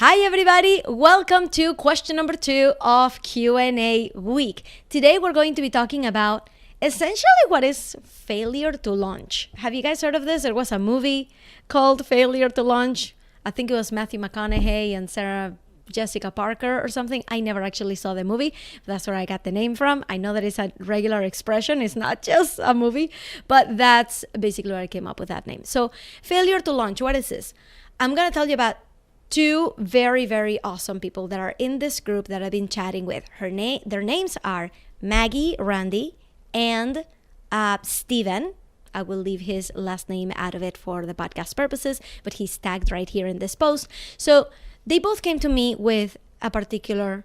Hi everybody, welcome to question number 2 of Q&A week. Today we're going to be talking about essentially what is failure to launch. Have you guys heard of this? There was a movie called Failure to Launch. I think it was Matthew McConaughey and Sarah Jessica Parker or something. I never actually saw the movie. That's where I got the name from. I know that it's a regular expression. It's not just a movie, but that's basically where I came up with that name. So failure to launch, what is this? I'm going to tell you about two very, very awesome people that are in this group that I've been chatting with. Their names are Maggie, Randy, and Steven. I will leave his last name out of it for the podcast purposes, but he's tagged right here in this post. So they both came to me with a particular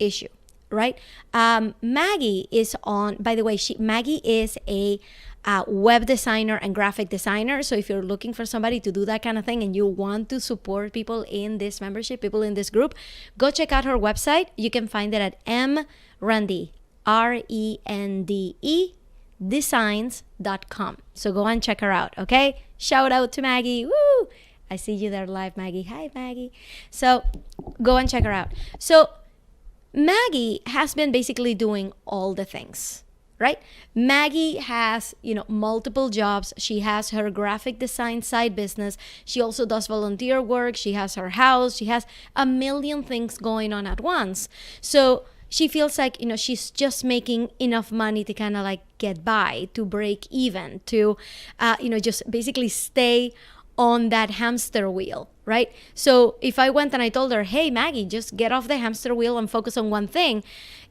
issue, right? Maggie is on, by the way, Maggie is a web designer and graphic designer. So if you're looking for somebody to do that kind of thing and you want to support people in this membership, people in this group, go check out her website. You can find it at mrende, RENDE, designs.com. So go and check her out, okay? Shout out to Maggie. Woo! I see you there live, Maggie. Hi, Maggie. So go and check her out. So Maggie has been basically doing all the things, right? Maggie has, multiple jobs. She has her graphic design side business. She also does volunteer work. She has her house. She has a million things going on at once. So she feels like, she's just making enough money to kind of like get by, to break even, to, just basically stay on that hamster wheel, right? So if I went and I told her, hey, Maggie, just get off the hamster wheel and focus on one thing,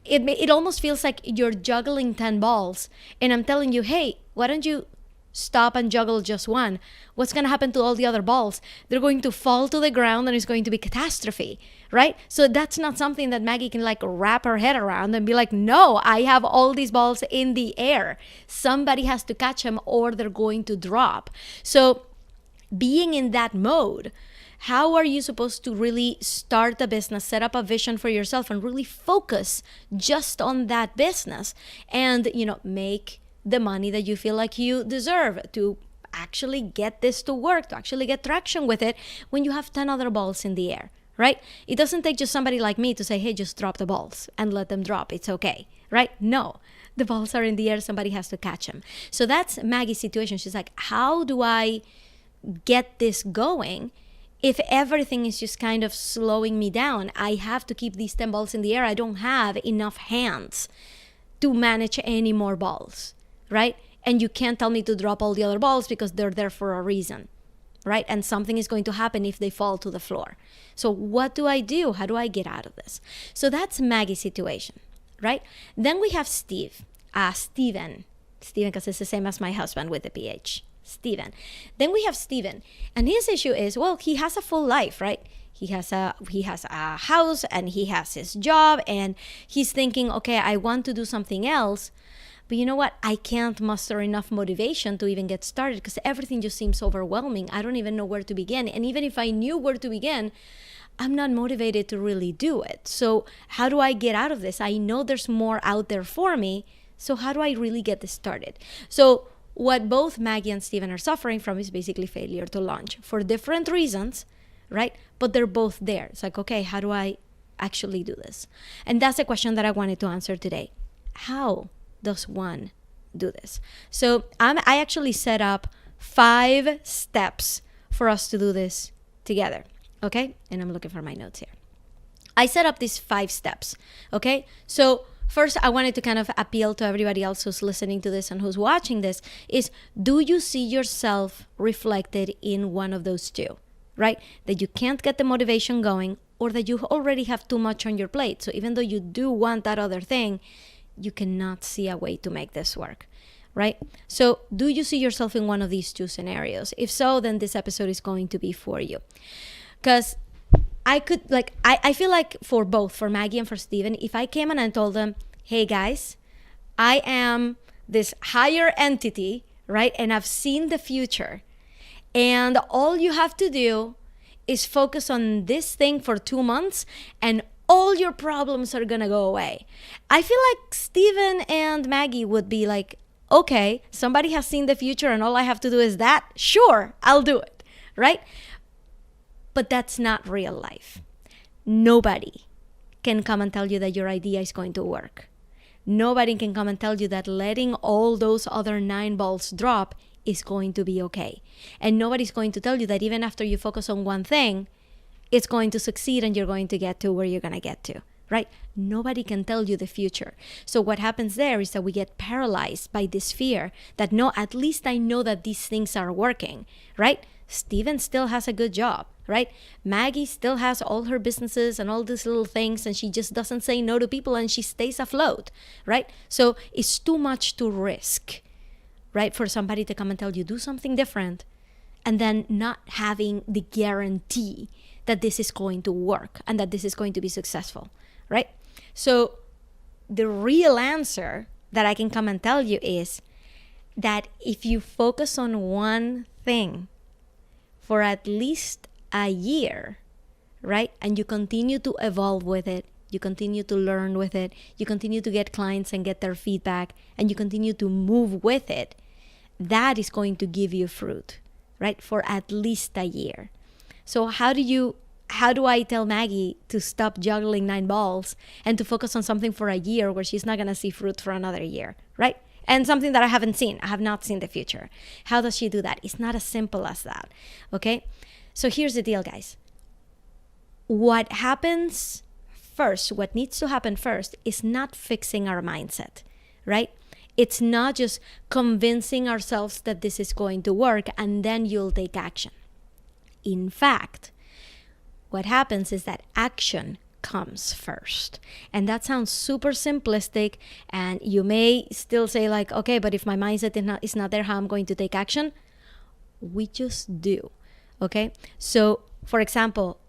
it almost feels like you're juggling 10 balls. And I'm telling you, hey, why don't you stop and juggle just one? What's going to happen to all the other balls? They're going to fall to the ground and it's going to be catastrophe, right? So that's not something that Maggie can like wrap her head around and be like, no, I have all these balls in the air. Somebody has to catch them or they're going to drop. So being in that mode, how are you supposed to really start a business, set up a vision for yourself and really focus just on that business and, make the money that you feel like you deserve to actually get this to work, to actually get traction with it when you have 10 other balls in the air, right? It doesn't take just somebody like me to say, hey, just drop the balls and let them drop. It's okay, right? No, the balls are in the air. Somebody has to catch them. So that's Maggie's situation. She's like, how do I get this going if everything is just kind of slowing me down? I have to keep these 10 balls in the air. I don't have enough hands to manage any more balls, right? And you can't tell me to drop all the other balls because they're there for a reason, right? And something is going to happen if they fall to the floor. So what do I do? How do I get out of this? So that's Maggie's situation, right? Then we have Steven, because it's the same as my husband with the PH. Steven. Then we have Steven, and his issue is, well, he has a full life, right? He has a house and he has his job and he's thinking, okay, I want to do something else, but you know what? I can't muster enough motivation to even get started because everything just seems overwhelming. I don't even know where to begin. And even if I knew where to begin, I'm not motivated to really do it. So how do I get out of this? I know there's more out there for me. So how do I really get this started? So what both Maggie and Steven are suffering from is basically failure to launch for different reasons, right? But they're both there. It's like, okay, how do I actually do this? And that's the question that I wanted to answer today. How does one do this? So I actually set up 5 steps for us to do this together, okay? And I'm looking for my notes here. I set up these 5 steps, okay? So first, I wanted to kind of appeal to everybody else who's listening to this and who's watching this is, do you see yourself reflected in one of those 2, right? That you can't get the motivation going or that you already have too much on your plate. So even though you do want that other thing, you cannot see a way to make this work, right? So do you see yourself in one of these 2 scenarios? If so, then this episode is going to be for you. Because I feel like for both, for Maggie and for Steven, if I came and I told them, hey guys, I am this higher entity, right? And I've seen the future. And all you have to do is focus on this thing for 2 months and all your problems are gonna go away. I feel like Steven and Maggie would be like, okay, somebody has seen the future and all I have to do is that. Sure, I'll do it, right? But that's not real life. Nobody can come and tell you that your idea is going to work. Nobody can come and tell you that letting all those other 9 balls drop is going to be okay. And nobody's going to tell you that even after you focus on one thing, it's going to succeed and you're going to get to where you're going to get to, right? Nobody can tell you the future. So what happens there is that we get paralyzed by this fear that, no, at least I know that these things are working, right? Steven still has a good job, right? Maggie still has all her businesses and all these little things, and she just doesn't say no to people and she stays afloat, right? So it's too much to risk, right? For somebody to come and tell you, do something different, and then not having the guarantee that this is going to work and that this is going to be successful, right? So the real answer that I can come and tell you is that if you focus on one thing for at least a year, right? And you continue to evolve with it, you continue to learn with it, you continue to get clients and get their feedback, and you continue to move with it, that is going to give you fruit, right? For at least a year. So how do I tell Maggie to stop juggling 9 balls and to focus on something for a year where she's not going to see fruit for another year, right? And something that I haven't seen. I have not seen the future. How does she do that? It's not as simple as that, okay? So here's the deal, guys. What happens first, what needs to happen first is not fixing our mindset, right? It's not just convincing ourselves that this is going to work and then you'll take action. In fact, what happens is that action comes first. And that sounds super simplistic, and you may still say like, okay, but if my mindset is not there, how I'm going to take action? We just do, okay? So for example,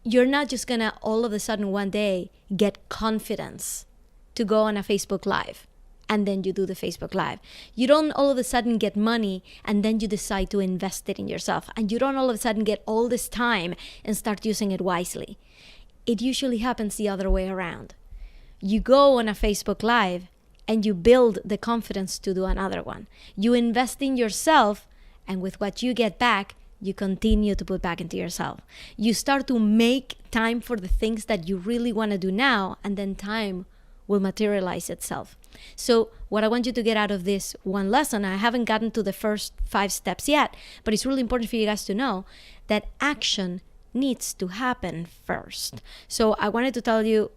you're not just gonna all of a sudden one day get confidence to go on a Facebook Live and then you do the Facebook Live. You don't all of a sudden get money and then you decide to invest it in yourself. And you don't all of a sudden get all this time and start using it wisely. It usually happens the other way around. You go on a Facebook Live and you build the confidence to do another one. You invest in yourself, and with what you get back, you continue to put back into yourself. You start to make time for the things that you really want to do now, and then time will materialize itself. So what I want you to get out of this one lesson, I haven't gotten to the first 5 steps yet, but it's really important for you guys to know that action needs to happen first. So I wanted to tell you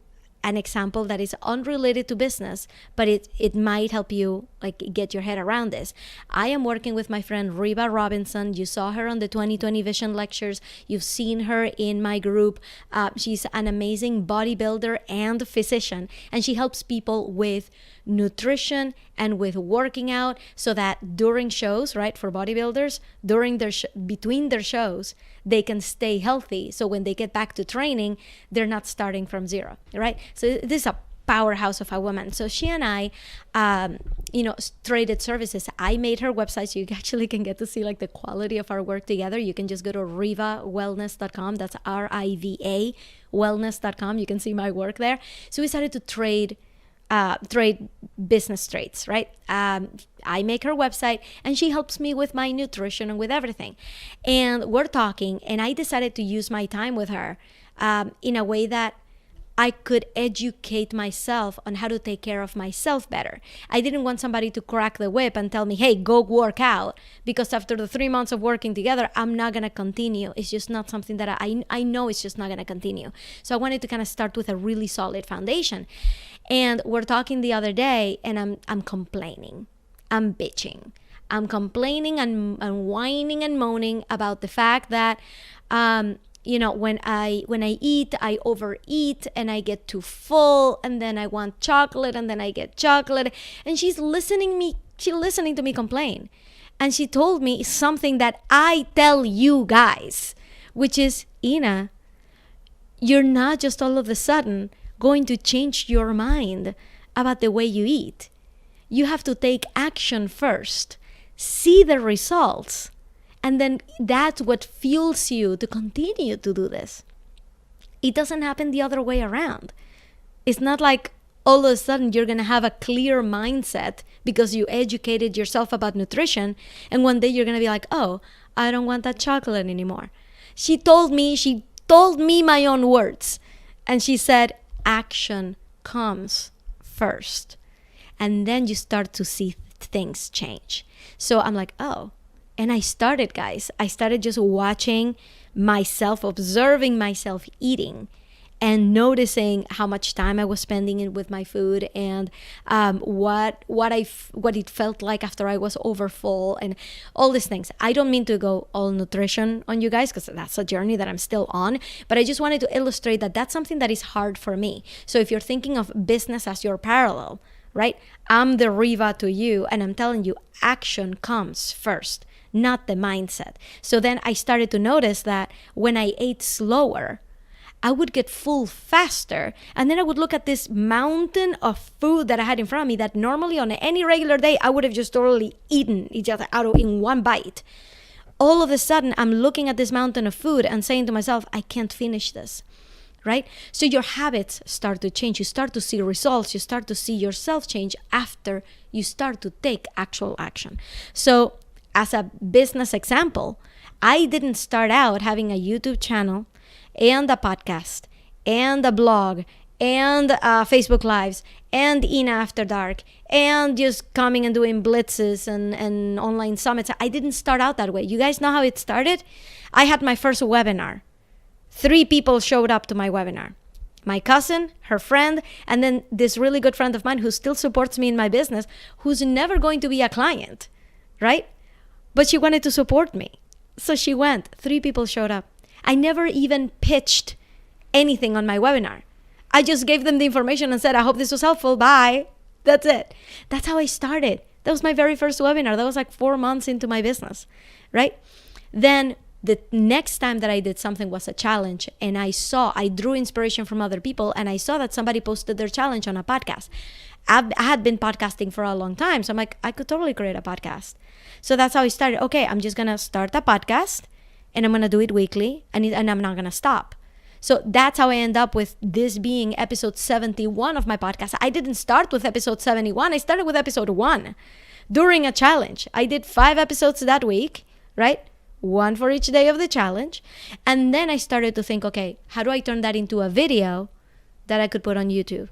an example that is unrelated to business, but it might help you like get your head around this. I am working with my friend Reba Robinson. You saw her on the 2020 Vision Lectures. You've seen her in my group. She's an amazing bodybuilder and physician, and she helps people with nutrition and with working out so that during shows, right, for bodybuilders, during their between their shows, they can stay healthy. So when they get back to training, they're not starting from zero, right? So this is a powerhouse of a woman. So she and I, traded services. I made her website, so you actually can get to see like the quality of our work together. You can just go to rivawellness.com. That's RIVA wellness.com. You can see my work there. So we started to trade business trades, right? I make her website and she helps me with my nutrition and with everything. And we're talking, and I decided to use my time with her in a way that I could educate myself on how to take care of myself better. I didn't want somebody to crack the whip and tell me, hey, go work out, because after the 3 months of working together, I'm not going to continue. It's just not something that I know it's just not going to continue. So I wanted to kind of start with a really solid foundation. And we're talking the other day, and I'm complaining. I'm bitching. I'm complaining and whining and moaning about the fact that, when I eat, I overeat and I get too full, and then I want chocolate, and then I get chocolate. And she's listening to me complain. And she told me something that I tell you guys, which is, Ina, you're not just all of a sudden going to change your mind about the way you eat. You have to take action first, see the results, and then that's what fuels you to continue to do this. It doesn't happen the other way around. It's not like all of a sudden you're going to have a clear mindset because you educated yourself about nutrition, and one day you're going to be like, oh, I don't want that chocolate anymore. She told me my own words. And she said, action comes first. And then you start to see things change. So I'm like, oh. And I started, guys. I started just watching myself, observing myself eating, and noticing how much time I was spending with my food, and what it felt like after I was overfull, and all these things. I don't mean to go all nutrition on you guys, because that's a journey that I'm still on, but I just wanted to illustrate that that's something that is hard for me. So if you're thinking of business as your parallel, right? I'm the Riva to you, and I'm telling you, action comes first, not the mindset. So then I started to notice that when I ate slower, I would get full faster. And then I would look at this mountain of food that I had in front of me that normally on any regular day, I would have just totally eaten each other out in one bite. All of a sudden, I'm looking at this mountain of food and saying to myself, I can't finish this, right? So your habits start to change. You start to see results. You start to see yourself change after you start to take actual action. So as a business example, I didn't start out having a YouTube channel and a podcast and a blog and Facebook Lives and Ina After Dark and just coming and doing blitzes and online summits. I didn't start out that way. You guys know how it started? I had my first webinar. 3 people showed up to my webinar. My cousin, her friend, and then this really good friend of mine who still supports me in my business, who's never going to be a client, right? But she wanted to support me. So she went. 3 people showed up. I never even pitched anything on my webinar. I just gave them the information and said, I hope this was helpful. Bye. That's it. That's how I started. That was my very first webinar. That was like 4 months into my business, right? Then the next time that I did something was a challenge, and I drew inspiration from other people, and I saw that somebody posted their challenge on a podcast. I had been podcasting for a long time, so I'm like, I could totally create a podcast. So that's how I started. Okay, I'm just going to start a podcast, and I'm going to do it weekly, and I'm not going to stop. So that's how I end up with this being episode 71 of my podcast. I didn't start with episode 71. I started with episode 1 during a challenge. I did 5 episodes that week, right? 1 for each day of the challenge. And then I started to think, okay, how do I turn that into a video that I could put on YouTube?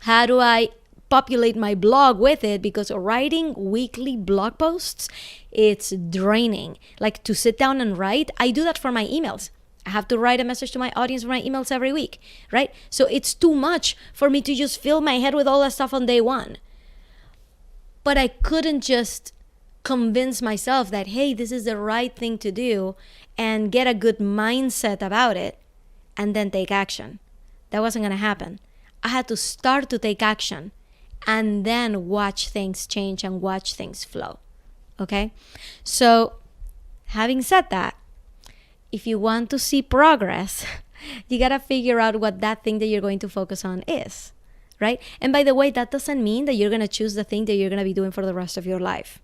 How do I populate my blog with it? Because writing weekly blog posts, it's draining. Like to sit down and write, I do that for my emails. I have to write a message to my audience for my emails every week, right? So it's too much for me to just fill my head with all that stuff on day 1. But I couldn't just convince myself that, hey, this is the right thing to do and get a good mindset about it and then take action. That wasn't going to happen. I had to start to take action and then watch things change and watch things flow. Okay? So having said that, if you want to see progress, you got to figure out what that thing that you're going to focus on is, right? And by the way, that doesn't mean that you're going to choose the thing that you're going to be doing for the rest of your life,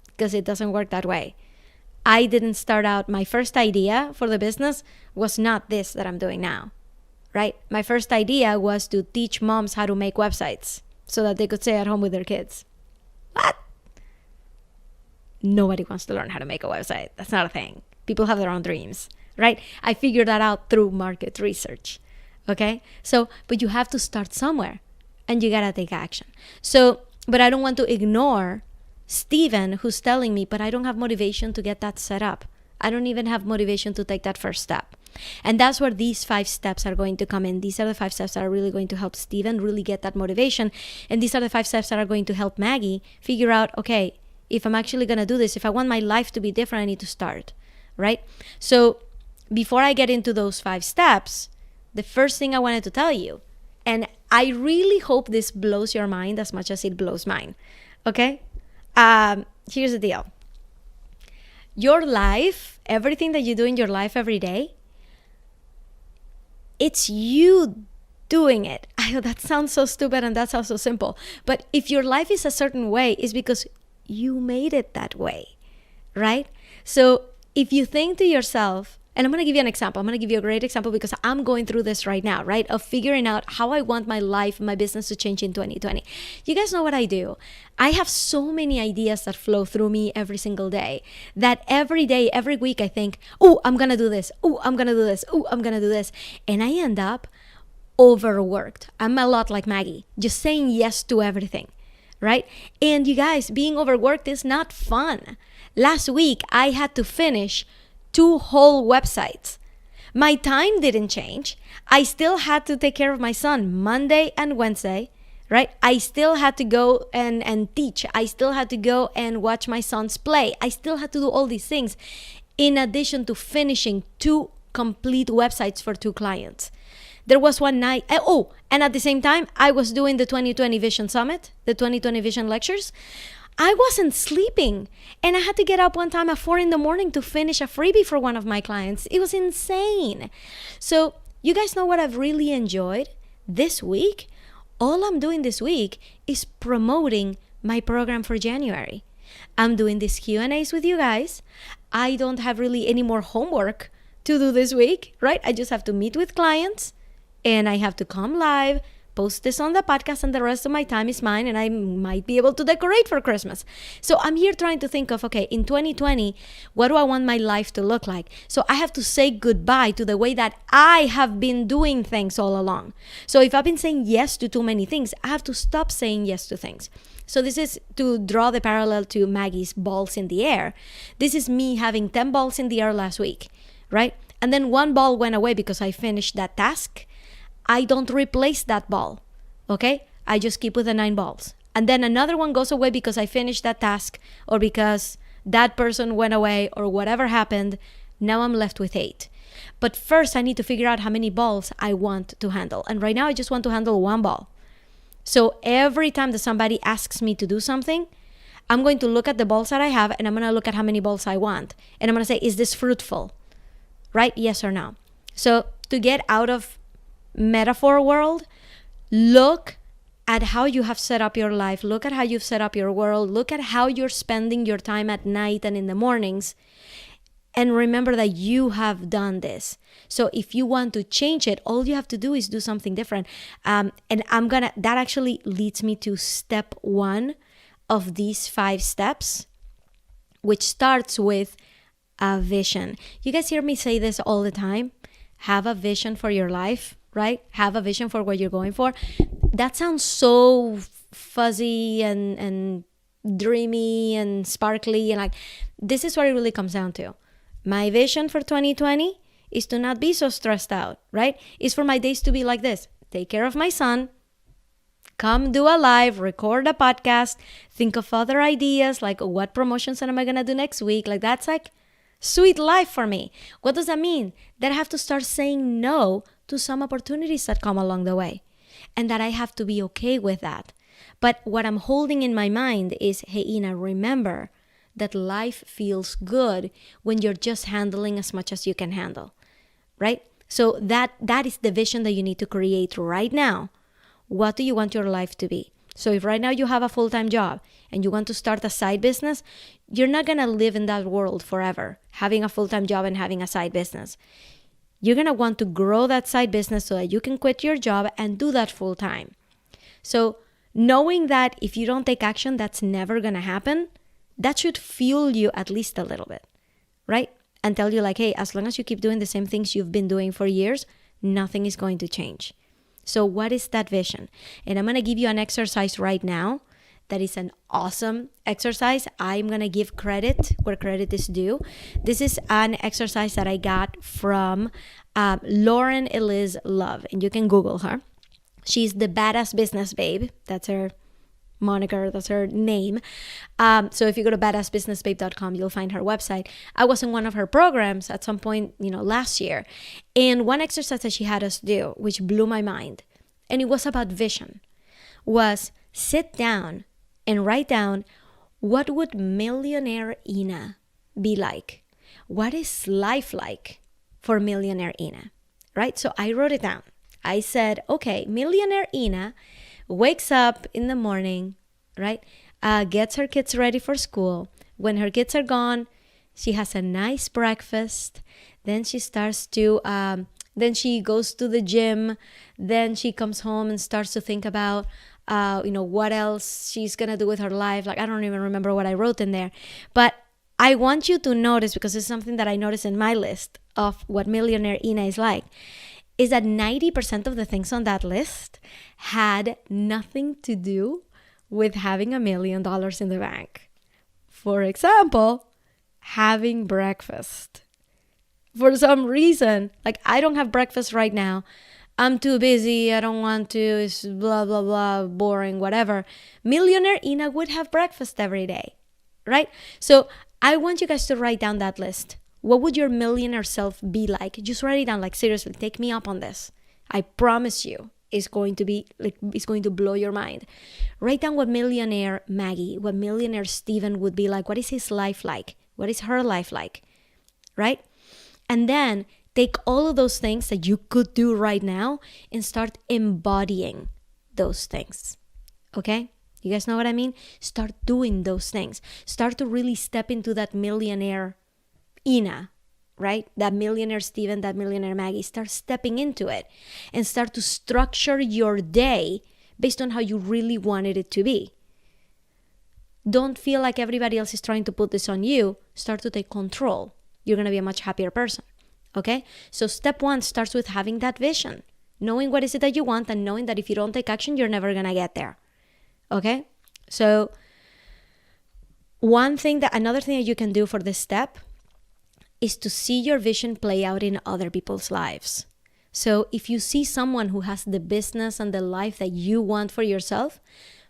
because it doesn't work that way. I didn't start out, my first idea for the business was not this that I'm doing now, right? My first idea was to teach moms how to make websites so that they could stay at home with their kids. What? Nobody wants to learn how to make a website. That's not a thing. People have their own dreams, right? I figured that out through market research, okay? So, but you have to start somewhere and you gotta take action. So, but I don't want to ignore Steven, who's telling me, but I don't have motivation to get that set up. I don't even have motivation to take that first step. And that's where these 5 steps are going to come in. These are the 5 steps that are really going to help Steven really get that motivation. And these are the 5 steps that are going to help Maggie figure out, okay, if I'm actually going to do this, if I want my life to be different, I need to start, right? So before I get into those 5 steps, the first thing I wanted to tell you, and I really hope this blows your mind as much as it blows mine, okay? Here's the deal. Your life, everything that you do in your life every day, it's you doing it. I know that sounds so stupid and that sounds so simple. But if your life is a certain way, it's because you made it that way, right? So if you think to yourself, and I'm going to give you an example. I'm going to give you a great example because I'm going through this right now, right? Of figuring out how I want my life, my business to change in 2020. You guys know what I do. I have so many ideas that flow through me every single day that every day, every week, I think, oh, I'm going to do this. Oh, I'm going to do this. Oh, I'm going to do this. And I end up overworked. I'm a lot like Maggie, just saying yes to everything, right? And you guys, being overworked is not fun. Last week, I had to finish 2 whole websites. My time didn't change. I still had to take care of my son Monday and Wednesday, right? I still had to go and teach. I still had to go and watch my sons play. I still had to do all these things in addition to finishing 2 complete websites for 2 clients. There was one night, and at the same time, I was doing the 2020 Vision Summit, the 2020 Vision Lectures. I wasn't sleeping, and I had to get up one time at 4 a.m. to finish a freebie for one of my clients. It was insane. So you guys know what I've really enjoyed this week? All I'm doing this week is promoting my program for January. I'm doing these Q&As with you guys. I don't have really any more homework to do this week, right? I just have to meet with clients, and I have to come live, post this on the podcast, and the rest of my time is mine, and I might be able to decorate for Christmas. So I'm here trying to think of, okay, in 2020, what do I want my life to look like? So I have to say goodbye to the way that I have been doing things all along. So if I've been saying yes to too many things, I have to stop saying yes to things. So this is to draw the parallel to Maggie's balls in the air. This is me having 10 balls in the air last week, right? And then 1 ball went away because I finished that task. I don't replace that ball, okay? I just keep with the 9 balls. And then another one goes away because I finished that task or because that person went away or whatever happened. Now I'm left with 8. But first I need to figure out how many balls I want to handle. And right now I just want to handle 1 ball. So every time that somebody asks me to do something, I'm going to look at the balls that I have and I'm going to look at how many balls I want. And I'm going to say, is this fruitful? Right? Yes or no? So to get out of metaphor world, look at how you have set up your life. Look at how you've set up your world. Look at how you're spending your time at night and in the mornings. And remember that you have done this. So if you want to change it, all you have to do is do something different. And that actually leads me to step 1 of these 5 steps, which starts with a vision. You guys hear me say this all the time. Have a vision for your life, right? Have a vision for what you're going for. That sounds so fuzzy and dreamy and sparkly. And like, this is what it really comes down to. My vision for 2020 is to not be so stressed out, right? Is for my days to be like this. Take care of my son. Come do a live, record a podcast, think of other ideas, like what promotions am I going to do next week? Like that's like sweet life for me. What does that mean? That I have to start saying no to some opportunities that come along the way, and that I have to be okay with that. But what I'm holding in my mind is, hey, Ina, remember that life feels good when you're just handling as much as you can handle, right? So that is the vision that you need to create right now. What do you want your life to be? So if right now you have a full-time job and you want to start a side business, you're not going to live in that world forever, having a full-time job and having a side business. You're going to want to grow that side business so that you can quit your job and do that full-time. So knowing that if you don't take action, that's never going to happen, that should fuel you at least a little bit, right? And tell you like, hey, as long as you keep doing the same things you've been doing for years, nothing is going to change. So what is that vision? And I'm going to give you an exercise right now that is an awesome exercise. I'm going to give credit where credit is due. This is an exercise that I got from Lauren Eliz Love, and you can Google her. She's the Badass Business Babe. That's her moniker, that's her name. So if you go to badassbusinessbabe.com, you'll find her website. I was in one of her programs at some point, last year. And one exercise that she had us do, which blew my mind, and it was about vision, was sit down and write down, what would millionaire Ina be like? What is life like for millionaire Ina, right? So I wrote it down. I said, okay, millionaire Ina wakes up in the morning, right? Gets her kids ready for school. When her kids are gone, she has a nice breakfast. Then she starts to, then she goes to the gym. Then she comes home and starts to think about, what else she's going to do with her life. Like, I don't even remember what I wrote in there. But I want you to notice, because it's something that I noticed in my list of what millionaire Ina is like. is that 90% of the things on that list had nothing to do with having $1 million in the bank. For example, having breakfast. For some reason, like I don't have breakfast right now. I'm too busy. I don't want to. It's blah, blah, blah, boring, whatever. Millionaire Ina would have breakfast every day, right? So I want you guys to write down that list. What would your millionaire self be like? Just write it down. Like, seriously, take me up on this. I promise you it's going to be like, it's going to blow your mind. Write down what millionaire Maggie, what millionaire Steven would be like. What is his life like? What is her life like? Right? And then take all of those things that you could do right now and start embodying those things. Okay? You guys know what I mean? Start doing those things. Start to really step into that millionaire Ina, right? That millionaire Steven, that millionaire Maggie. Start stepping into it and start to structure your day based on how you really wanted it to be. Don't feel like everybody else is trying to put this on you. Start to take control. You're going to be a much happier person. Okay? So step 1 starts with having that vision, knowing what is it that you want and knowing that if you don't take action, you're never going to get there. Okay? So another thing that you can do for this step is to see your vision play out in other people's lives. So if you see someone who has the business and the life that you want for yourself,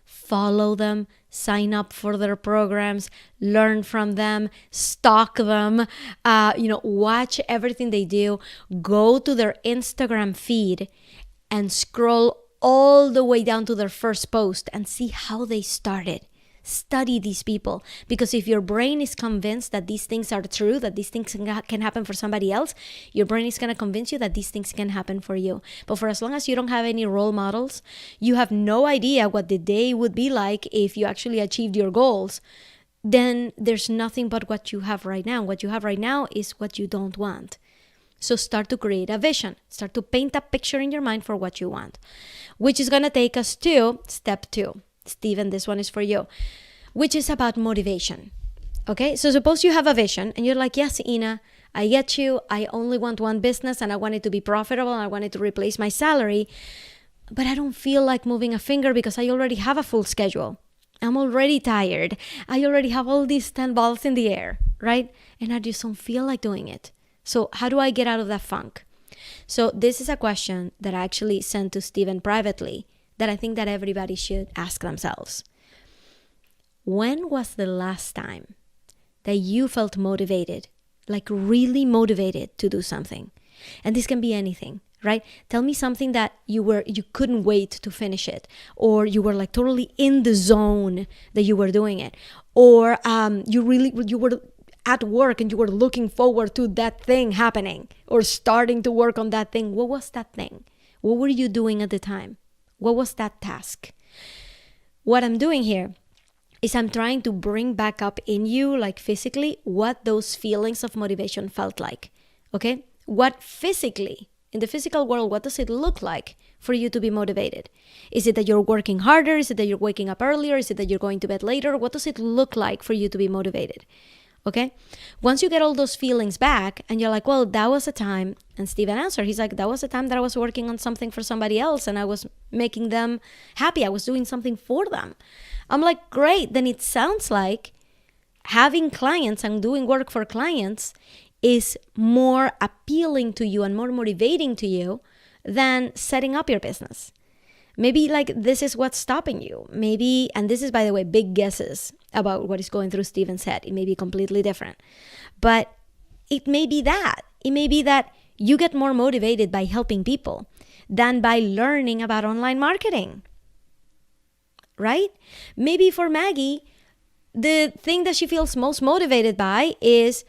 follow them, sign up for their programs, learn from them, stalk them, watch everything they do, go to their Instagram feed and scroll all the way down to their first post and see how they started. Study these people, because if your brain is convinced that these things are true, that these things can happen for somebody else, your brain is going to convince you that these things can happen for you. But for as long as you don't have any role models, you have no idea what the day would be like if you actually achieved your goals, then there's nothing but what you have right now. What you have right now is what you don't want. So start to create a vision. Start to paint a picture in your mind for what you want, which is going to take us to step 2. Steven, this one is for you, which is about motivation. Okay, so suppose you have a vision and you're like, yes, Ina, I get you. I only want one business and I want it to be profitable and I want it to replace my salary, but I don't feel like moving a finger because I already have a full schedule. I'm already tired. I already have all these 10 balls in the air, right? And I just don't feel like doing it. So how do I get out of that funk? So this is a question that I actually sent to Steven privately that I think that everybody should ask themselves. When was the last time that you felt motivated, like really motivated to do something? And this can be anything, right? Tell me something that you couldn't wait to finish it, or you were like totally in the zone that you were doing it, or you were at work and you were looking forward to that thing happening or starting to work on that thing. What was that thing? What were you doing at the time? What was that task? What I'm doing here is I'm trying to bring back up in you, like physically, what those feelings of motivation felt like. Okay? What physically, in the physical world, what does it look like for you to be motivated? Is it that you're working harder? Is it that you're waking up earlier? Is it that you're going to bed later? What does it look like for you to be motivated? Okay? Once you get all those feelings back and you're like, well, that was a time, and Steven answered, he's like, that was a time that I was working on something for somebody else and I was making them happy. I was doing something for them. I'm like, great. Then it sounds like having clients and doing work for clients is more appealing to you and more motivating to you than setting up your business. Maybe like this is what's stopping you. Maybe, and this is, by the way, big guesses about what is going through Steven's head. It may be completely different. But it may be that. It may be that you get more motivated by helping people than by learning about online marketing. Right? Maybe for Maggie, the thing that she feels most motivated by is,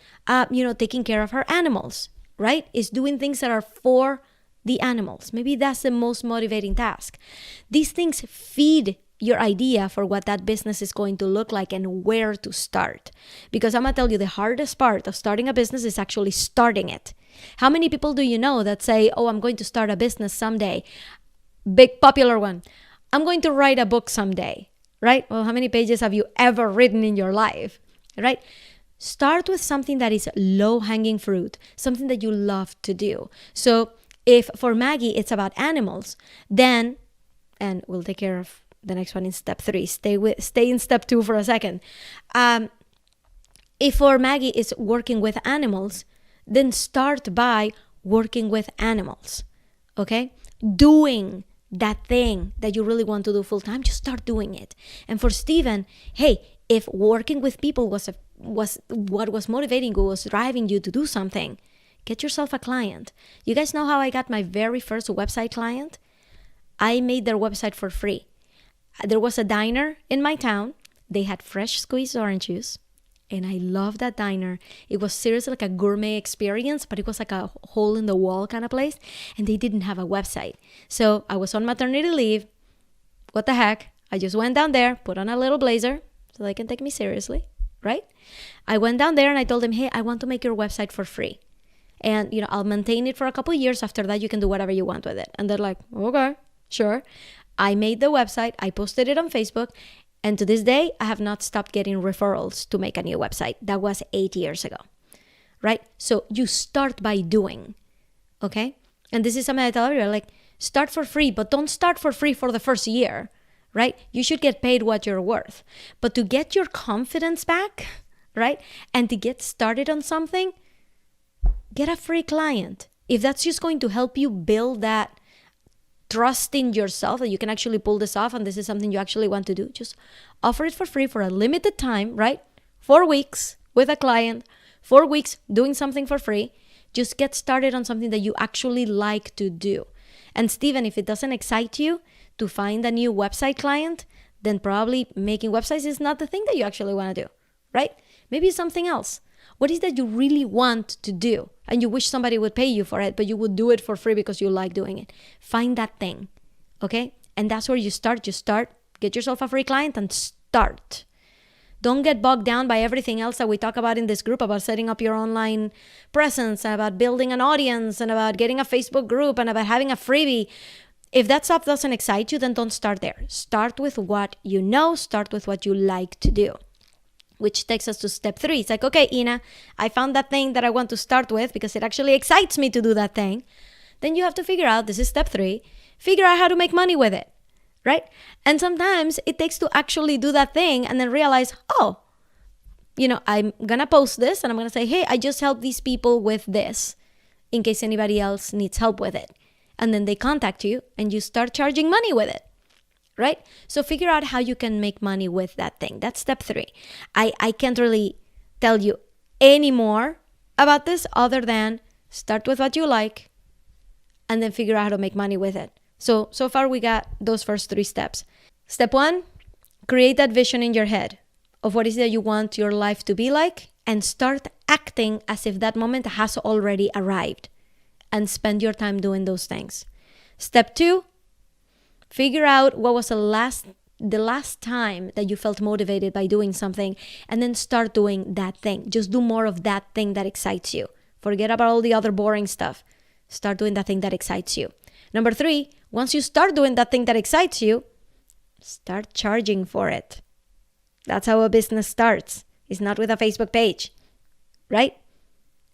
taking care of her animals, right? Is doing things that are for the animals. Maybe that's the most motivating task. These things feed your idea for what that business is going to look like and where to start. Because I'm going to tell you, the hardest part of starting a business is actually starting it. How many people do you know that say, oh, I'm going to start a business someday? Big popular one. I'm going to write a book someday, right? Well, how many pages have you ever written in your life, right? Start with something that is low-hanging fruit, something that you love to do. So If for Maggie, it's about animals, then, and we'll take care of the next one in step 3. Stay in step 2 for a second. If for Maggie it's working with animals, then start by working with animals, okay? Doing that thing that you really want to do full time, just start doing it. And for Steven, hey, if working with people was what was motivating you, was driving you to do something, get yourself a client. You guys know how I got my very first website client? I made their website for free. There was a diner in my town. They had fresh squeezed orange juice. And I loved that diner. It was seriously like a gourmet experience, but it was like a hole in the wall kind of place. And they didn't have a website. So I was on maternity leave. What the heck? I just went down there, put on a little blazer so they can take me seriously, right? I went down there and I told them, hey, I want to make your website for free. And, I'll maintain it for a couple of years. After that, you can do whatever you want with it. And they're like, okay, sure. I made the website. I posted it on Facebook. And to this day, I have not stopped getting referrals to make a new website. That was 8 years ago, right? So you start by doing, okay? And this is something I tell everyone, like, start for free, but don't start for free for the first year, right? You should get paid what you're worth. But to get your confidence back, right? And to get started on something, get a free client. If that's just going to help you build that trust in yourself that you can actually pull this off and this is something you actually want to do, just offer it for free for a limited time, right? 4 weeks with a client, 4 weeks doing something for free. Just get started on something that you actually like to do. And Steven, if it doesn't excite you to find a new website client, then probably making websites is not the thing that you actually want to do, right? Maybe it's something else. What is that you really want to do? And you wish somebody would pay you for it, but you would do it for free because you like doing it. Find that thing, okay? And that's where you start. You start, get yourself a free client and start. Don't get bogged down by everything else that we talk about in this group about setting up your online presence, and about building an audience, and about getting a Facebook group, and about having a freebie. If that stuff doesn't excite you, then don't start there. Start with what you know. Start with what you like to do. Which takes us to step 3. It's like, okay, Ina, I found that thing that I want to start with because it actually excites me to do that thing. Then you have to figure out, this is step 3, figure out how to make money with it, right? And sometimes it takes to actually do that thing and then realize, oh, I'm going to post this and I'm going to say, hey, I just helped these people with this in case anybody else needs help with it. And then they contact you and you start charging money with it. Right? So figure out how you can make money with that thing. That's step 3. I can't really tell you any more about this other than start with what you like and then figure out how to make money with it. So far we got those first 3 steps. Step 1, create that vision in your head of what is it that you want your life to be like and start acting as if that moment has already arrived and spend your time doing those things. Step 2, figure out what was the last time that you felt motivated by doing something and then start doing that thing. Just do more of that thing that excites you. Forget about all the other boring stuff. Start doing that thing that excites you. Number 3, once you start doing that thing that excites you, start charging for it. That's how a business starts. It's not with a Facebook page, right?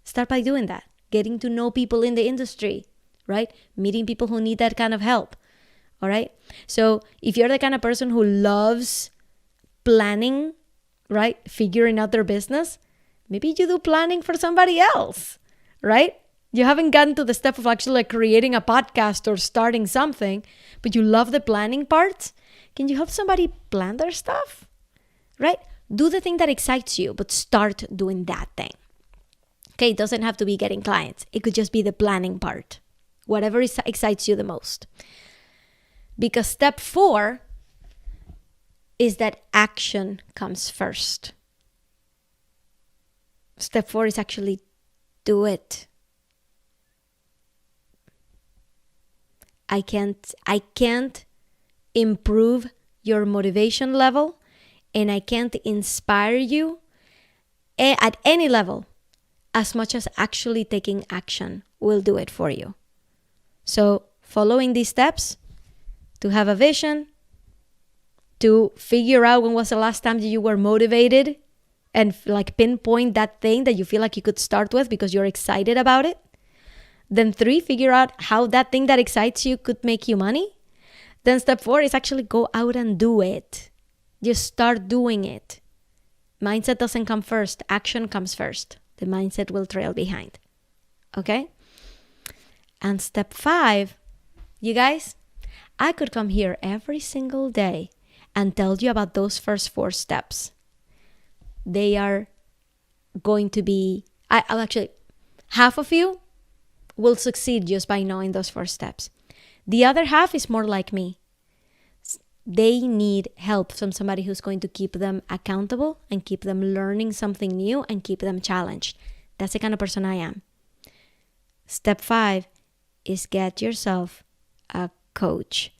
Start by doing that. Getting to know people in the industry, right? Meeting people who need that kind of help. All right. So if you're the kind of person who loves planning, right? Figuring out their business, maybe you do planning for somebody else, right? You haven't gotten to the step of actually like creating a podcast or starting something, but you love the planning part. Can you help somebody plan their stuff, right? Do the thing that excites you, but start doing that thing. Okay. It doesn't have to be getting clients. It could just be the planning part, whatever excites you the most. Because step 4 is that action comes first. Step 4 is actually do it. I can't improve your motivation level and I can't inspire you at any level as much as actually taking action will do it for you. So following these steps, to have a vision, to figure out when was the last time that you were motivated and like pinpoint that thing that you feel like you could start with because you're excited about it. Then 3, figure out how that thing that excites you could make you money. Then step 4 is actually go out and do it. Just start doing it. Mindset doesn't come first. Action comes first. The mindset will trail behind. Okay? And step 5, you guys, I could come here every single day and tell you about those first 4 steps. They are going to be, I'll actually, half of you will succeed just by knowing those 4 steps. The other half is more like me. They need help from somebody who's going to keep them accountable and keep them learning something new and keep them challenged. That's the kind of person I am. Step 5 is get yourself a coach.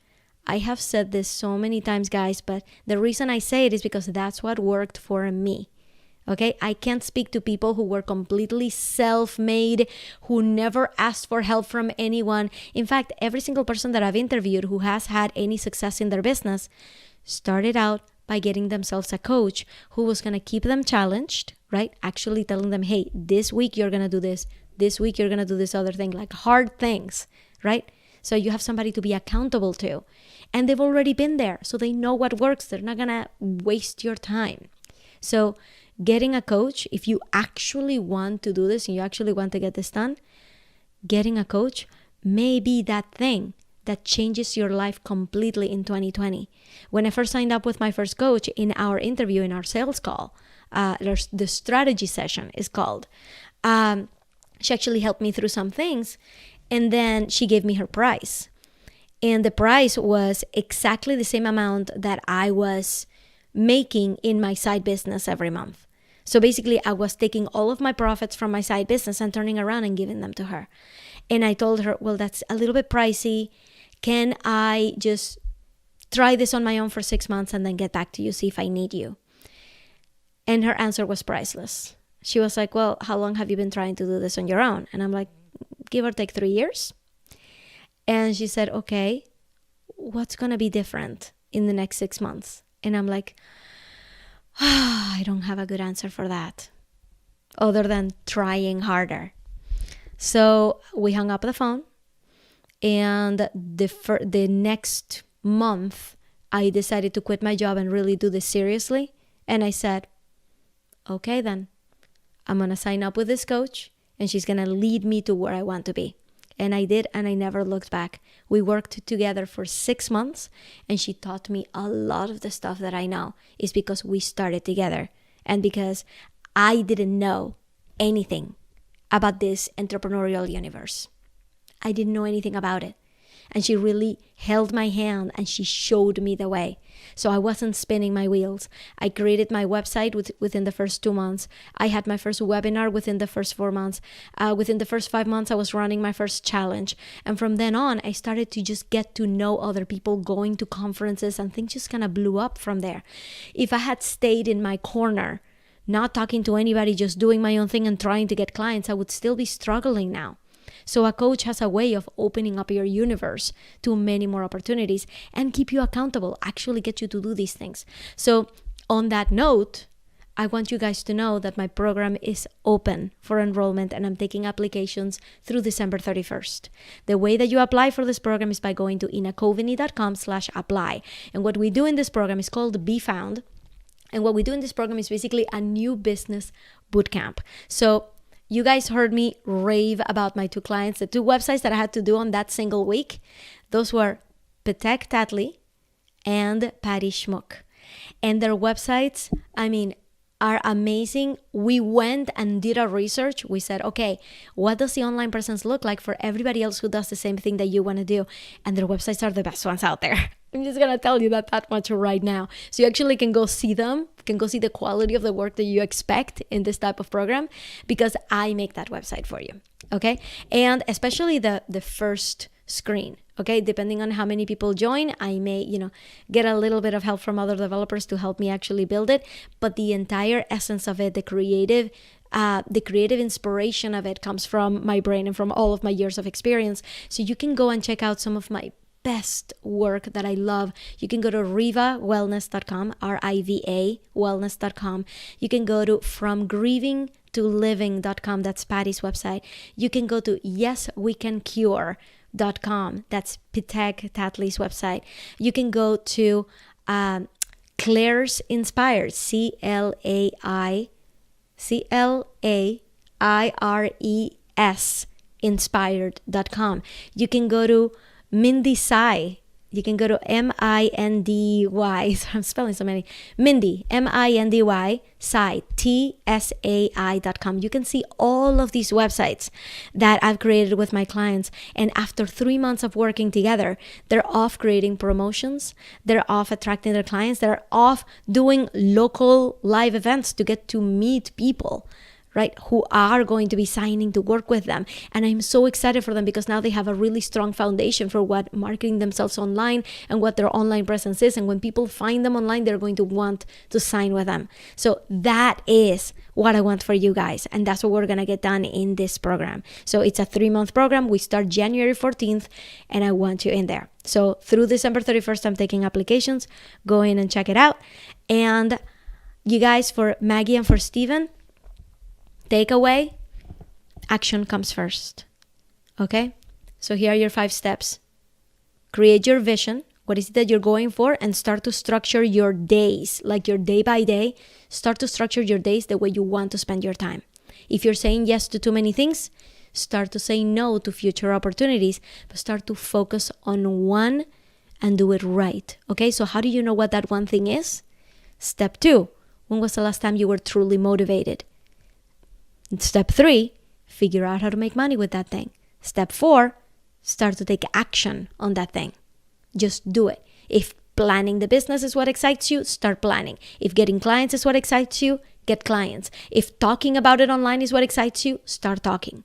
I have said this so many times, guys, but the reason I say it is because that's what worked for me. Okay, I can't speak to people who were completely self-made, who never asked for help from anyone. In fact, every single person that I've interviewed who has had any success in their business started out by getting themselves a coach who was going to keep them challenged, right? Actually telling them, hey, this week you're going to do this. This week you're going to do this other thing, like hard things, right? So you have somebody to be accountable to. And they've already been there, so they know what works. They're not going to waste your time. So getting a coach, if you actually want to do this and you actually want to get this done, getting a coach may be that thing that changes your life completely in 2020. When I first signed up with my first coach in our interview, in our sales call, the strategy session is called, she actually helped me through some things, and then she gave me her price. And the price was exactly the same amount that I was making in my side business every month. So basically, I was taking all of my profits from my side business and turning around and giving them to her. And I told her, well, that's a little bit pricey. Can I just try this on my own for 6 months and then get back to you, see if I need you? And her answer was priceless. She was like, well, how long have you been trying to do this on your own? And I'm like, give or take 3 years. And she said, okay, what's going to be different in the next 6 months? And I'm like, I don't have a good answer for that other than trying harder. So we hung up the phone, and the next month I decided to quit my job and really do this seriously. And I said, okay, then I'm going to sign up with this coach and she's going to lead me to where I want to be. And I did, and I never looked back. We worked together for 6 months, and she taught me a lot of the stuff that I know is because we started together and because I didn't know anything about this entrepreneurial universe. I didn't know anything about it. And she really held my hand and she showed me the way. So I wasn't spinning my wheels. I created my website within the first 2 months. I had my first webinar within the first 4 months. Within the first 5 months, I was running my first challenge. And from then on, I started to just get to know other people, going to conferences, and things just kind of blew up from there. If I had stayed in my corner, not talking to anybody, just doing my own thing and trying to get clients, I would still be struggling now. So a coach has a way of opening up your universe to many more opportunities and keep you accountable, actually get you to do these things. So on that note, I want you guys to know that my program is open for enrollment and I'm taking applications through December 31st. The way that you apply for this program is by going to inakovini.com/apply. And what we do in this program is called Be Found. And what we do in this program is basically a new business bootcamp. So you guys heard me rave about my 2 clients, the 2 websites that I had to do on that single week. Those were Patek Tatley and Patty Schmuck. And their websites, are amazing. We went and did our research. We said, okay, what does the online presence look like for everybody else who does the same thing that you want to do? And their websites are the best ones out there. I'm just going to tell you that much right now. So you actually can go see them, can go see the quality of the work that you expect in this type of program, because I make that website for you. Okay. And especially the first screen. Okay. Depending on how many people join, I may, get a little bit of help from other developers to help me actually build it. But the entire essence of it, the creative inspiration of it comes from my brain and from all of my years of experience. So you can go and check out some of my best work that I love. You can go to rivawellness.com, RIVA wellness.com. You can go to fromgrieving yestoliving.com. That's Patty's website. You can go to yeswecancure.com. That's Pitek Tatley's website. You can go to Claire's Inspired, CLAIRES inspired.com. You can go to Mindy Sai. You can go to MINDY. I'm spelling so many. Mindy, MINDY, Sai, TSAI.com. You can see all of these websites that I've created with my clients. And after 3 months of working together, they're off creating promotions. They're off attracting their clients. They're off doing local live events to get to meet people, right, who are going to be signing to work with them. And I'm so excited for them because now they have a really strong foundation for what marketing themselves online and what their online presence is. And when people find them online, they're going to want to sign with them. So that is what I want for you guys. And that's what we're going to get done in this program. So it's a 3-month program. We start January 14th, and I want you in there. So through December 31st, I'm taking applications. Go in and check it out. And you guys, for Maggie and for Steven, takeaway, action comes first. Okay? So here are your 5 steps. Create your vision. What is it that you're going for? And start to structure your days, like your day by day. Start to structure your days the way you want to spend your time. If you're saying yes to too many things, start to say no to future opportunities, but start to focus on one and do it right. Okay? So how do you know what that one thing is? Step 2, when was the last time you were truly motivated? Step 3, figure out how to make money with that thing. Step 4, start to take action on that thing. Just do it. If planning the business is what excites you, start planning. If getting clients is what excites you, get clients. If talking about it online is what excites you, start talking.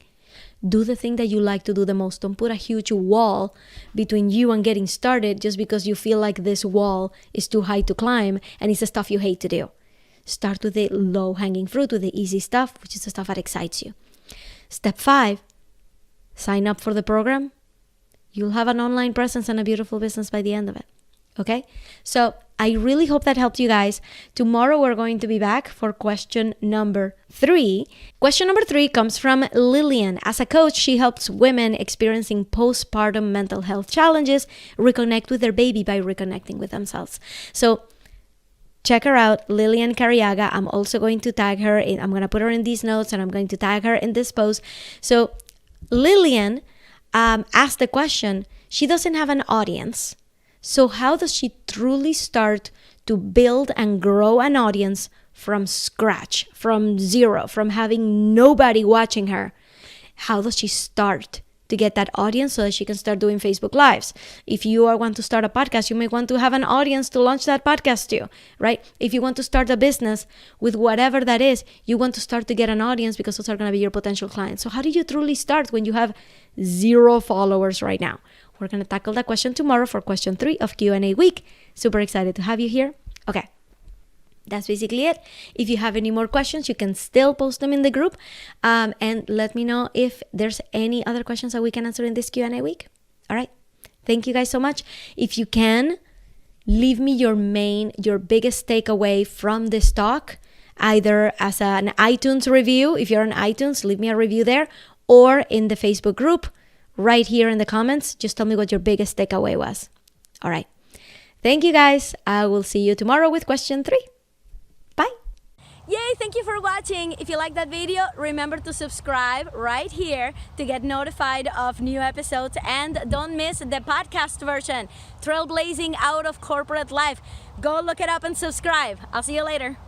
Do the thing that you like to do the most. Don't put a huge wall between you and getting started just because you feel like this wall is too high to climb and it's the stuff you hate to do. Start with the low-hanging fruit, with the easy stuff, which is the stuff that excites you. Step 5, sign up for the program. You'll have an online presence and a beautiful business by the end of it. Okay? So I really hope that helped you guys. Tomorrow we're going to be back for question number 3. Question number 3 comes from Lillian. As a coach, she helps women experiencing postpartum mental health challenges reconnect with their baby by reconnecting with themselves. So check her out, Lillian Cariaga. I'm also going to tag her. I'm going to put her in these notes and I'm going to tag her in this post. So Lillian asked the question, she doesn't have an audience. So how does she truly start to build and grow an audience from scratch, from zero, from having nobody watching her? How does she start to get that audience so that she can start doing Facebook Lives? If you want to start a podcast, you may want to have an audience to launch that podcast to, right? If you want to start a business with whatever that is, you want to start to get an audience because those are going to be your potential clients. So how do you truly start when you have 0 followers right now? We're going to tackle that question tomorrow for question 3 of Q&A week. Super excited to have you here. Okay. That's basically it. If you have any more questions, you can still post them in the group and let me know if there's any other questions that we can answer in this Q&A week. All right. Thank you guys so much. If you can, leave me your biggest takeaway from this talk, either as an iTunes review. If you're on iTunes, leave me a review there, or in the Facebook group right here in the comments. Just tell me what your biggest takeaway was. All right. Thank you guys. I will see you tomorrow with question 3. Yay, thank you for watching. If you like that video, remember to subscribe right here to get notified of new episodes, and don't miss the podcast version, Trailblazing Out of Corporate Life. Go look it up and subscribe. I'll see you later.